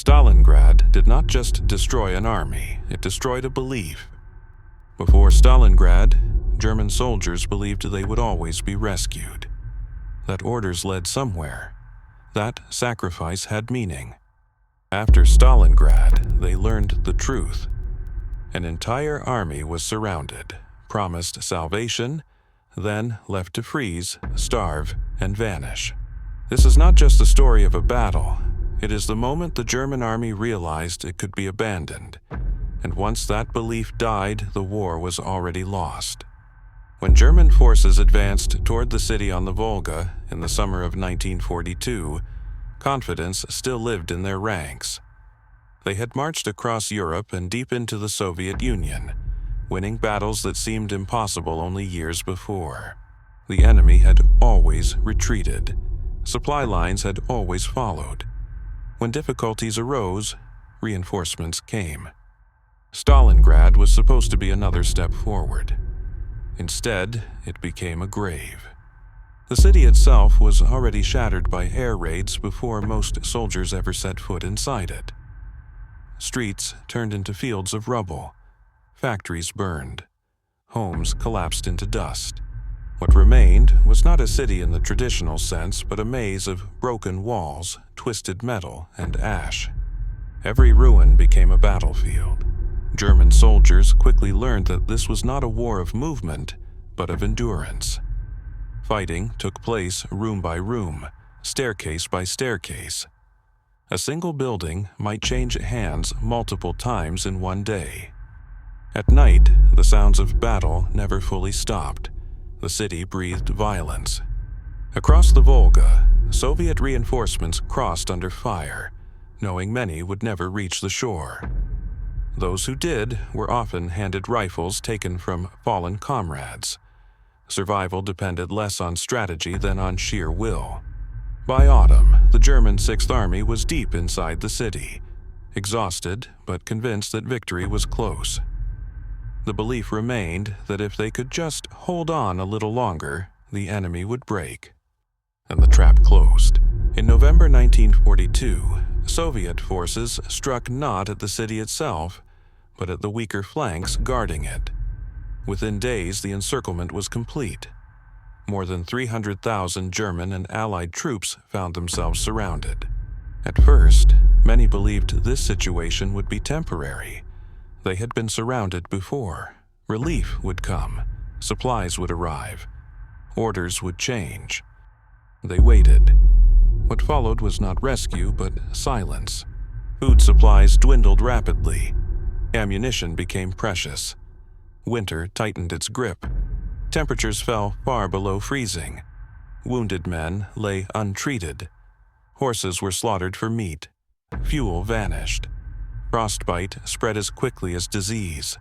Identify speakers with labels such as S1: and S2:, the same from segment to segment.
S1: Stalingrad did not just destroy an army, it destroyed a belief. Before Stalingrad, German soldiers believed they would always be rescued, that orders led somewhere, that sacrifice had meaning. After Stalingrad, they learned the truth. An entire army was surrounded, promised salvation, then left to freeze, starve, and vanish. This is not just the story of a battle. It is the moment the German army realized it could be abandoned, and once that belief died, the war was already lost. When German forces advanced toward the city on the Volga in the summer of 1942, confidence still lived in their ranks. They had marched across Europe and deep into the Soviet Union, winning battles that seemed impossible only years before. The enemy had always retreated. Supply lines had always followed. When difficulties arose, reinforcements came. Stalingrad was supposed to be another step forward. Instead, it became a grave. The city itself was already shattered by air raids before most soldiers ever set foot inside it. Streets turned into fields of rubble. Factories burned. Homes collapsed into dust. What remained was not a city in the traditional sense, but a maze of broken walls, twisted metal, and ash. Every ruin became a battlefield. German soldiers quickly learned that this was not a war of movement, but of endurance. Fighting took place room by room, staircase by staircase. A single building might change hands multiple times in one day. At night, the sounds of battle never fully stopped. The city breathed violence. Across the Volga, Soviet reinforcements crossed under fire, knowing many would never reach the shore. Those who did were often handed rifles taken from fallen comrades. Survival depended less on strategy than on sheer will. By autumn, the German Sixth Army was deep inside the city, exhausted but convinced that victory was close. The belief remained that if they could just hold on a little longer, the enemy would break. And the trap closed. In November 1942, Soviet forces struck not at the city itself, but at the weaker flanks guarding it. Within days, the encirclement was complete. More than 300,000 German and Allied troops found themselves surrounded. At first, many believed this situation would be temporary. They had been surrounded before. Relief would come. Supplies would arrive. Orders would change. They waited. What followed was not rescue, but silence. Food supplies dwindled rapidly. Ammunition became precious. Winter tightened its grip. Temperatures fell far below freezing. Wounded men lay untreated. Horses were slaughtered for meat. Fuel vanished. Frostbite spread as quickly as disease.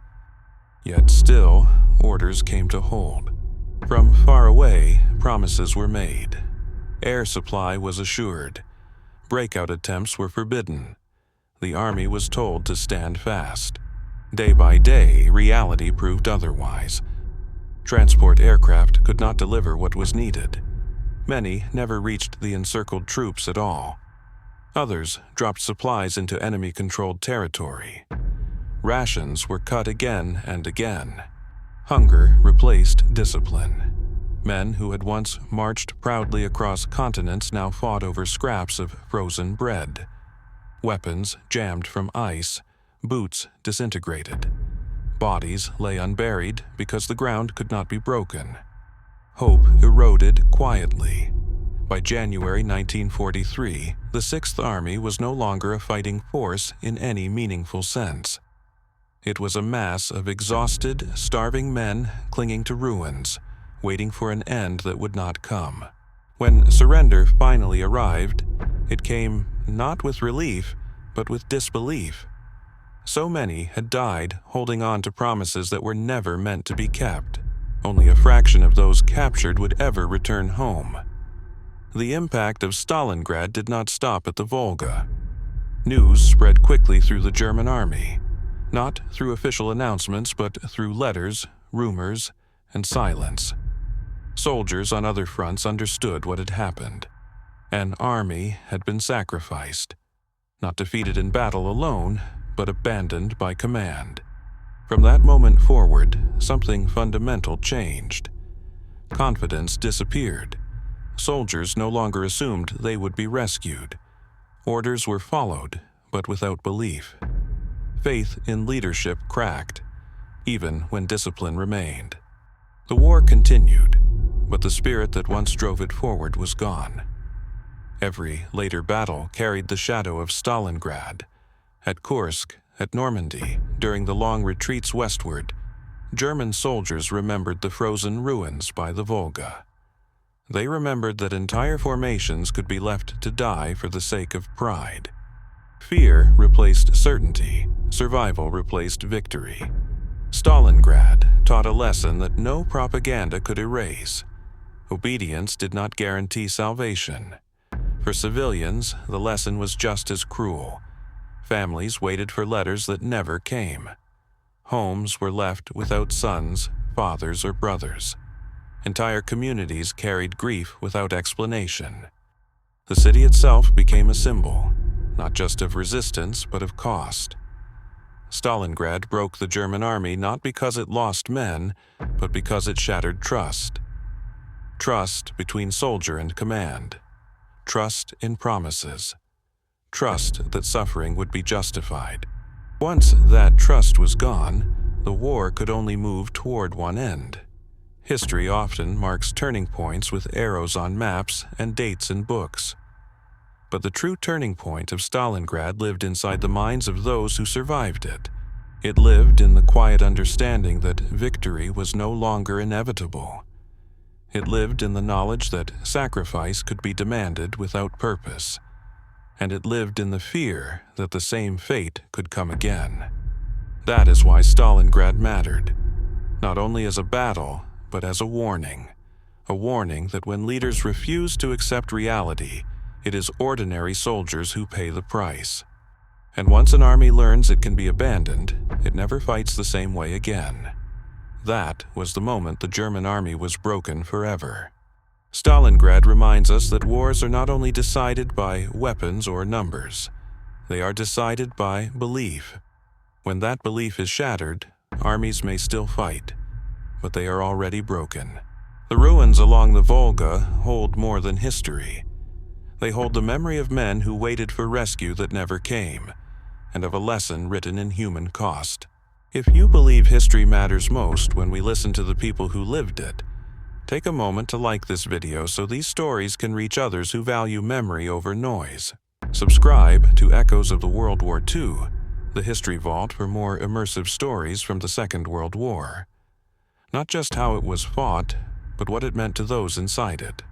S1: Yet still, orders came to hold. From far away, promises were made. Air supply was assured. Breakout attempts were forbidden. The army was told to stand fast. Day by day, reality proved otherwise. Transport aircraft could not deliver what was needed. Many never reached the encircled troops at all. Others dropped supplies into enemy-controlled territory. Rations were cut again and again. Hunger replaced discipline. Men who had once marched proudly across continents now fought over scraps of frozen bread. Weapons jammed from ice, boots disintegrated. Bodies lay unburied because the ground could not be broken. Hope eroded quietly. By January 1943, the Sixth Army was no longer a fighting force in any meaningful sense. It was a mass of exhausted, starving men clinging to ruins, waiting for an end that would not come. When surrender finally arrived, it came not with relief, but with disbelief. So many had died holding on to promises that were never meant to be kept. Only a fraction of those captured would ever return home. The impact of Stalingrad did not stop at the Volga. News spread quickly through the German army, not through official announcements, but through letters, rumors, and silence. Soldiers on other fronts understood what had happened. An army had been sacrificed. not defeated in battle alone, but abandoned by command. From that moment forward, something fundamental changed. Confidence disappeared. Soldiers no longer assumed they would be rescued. Orders were followed, but without belief. Faith in leadership cracked, even when discipline remained. The war continued, but the spirit that once drove it forward was gone. Every later battle carried the shadow of Stalingrad. At Kursk, at Normandy, during the long retreats westward, German soldiers remembered the frozen ruins by the Volga. They remembered that entire formations could be left to die for the sake of pride. Fear replaced certainty. Survival replaced victory. Stalingrad taught a lesson that no propaganda could erase. Obedience did not guarantee salvation. For civilians, the lesson was just as cruel. Families waited for letters that never came. Homes were left without sons, fathers, or brothers. Entire communities carried grief without explanation. The city itself became a symbol, not just of resistance, but of cost. Stalingrad broke the German army not because it lost men, but because it shattered trust. Trust between soldier and command. Trust in promises. Trust that suffering would be justified. Once that trust was gone, the war could only move toward one end. History often marks turning points with arrows on maps and dates in books. But the true turning point of Stalingrad lived inside the minds of those who survived it. It lived in the quiet understanding that victory was no longer inevitable. It lived in the knowledge that sacrifice could be demanded without purpose. And it lived in the fear that the same fate could come again. That is why Stalingrad mattered, not only as a battle, but as a warning that when leaders refuse to accept reality, it is ordinary soldiers who pay the price. And once an army learns it can be abandoned, it never fights the same way again. That was the moment the German army was broken forever. Stalingrad reminds us that wars are not only decided by weapons or numbers, they are decided by belief. When that belief is shattered, armies may still fight, but they are already broken. The ruins along the Volga hold more than history. They hold the memory of men who waited for rescue that never came, and of a lesson written in human cost. If you believe history matters most when we listen to the people who lived it, take a moment to like this video so these stories can reach others who value memory over noise. Subscribe to Echoes of the World War II, the History Vault, for more immersive stories from the Second World War. Not just how it was fought, but what it meant to those inside it.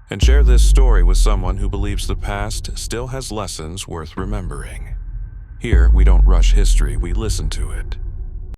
S1: And share this story with someone who believes the past still has lessons worth remembering. Here, we don't rush history, we listen to it.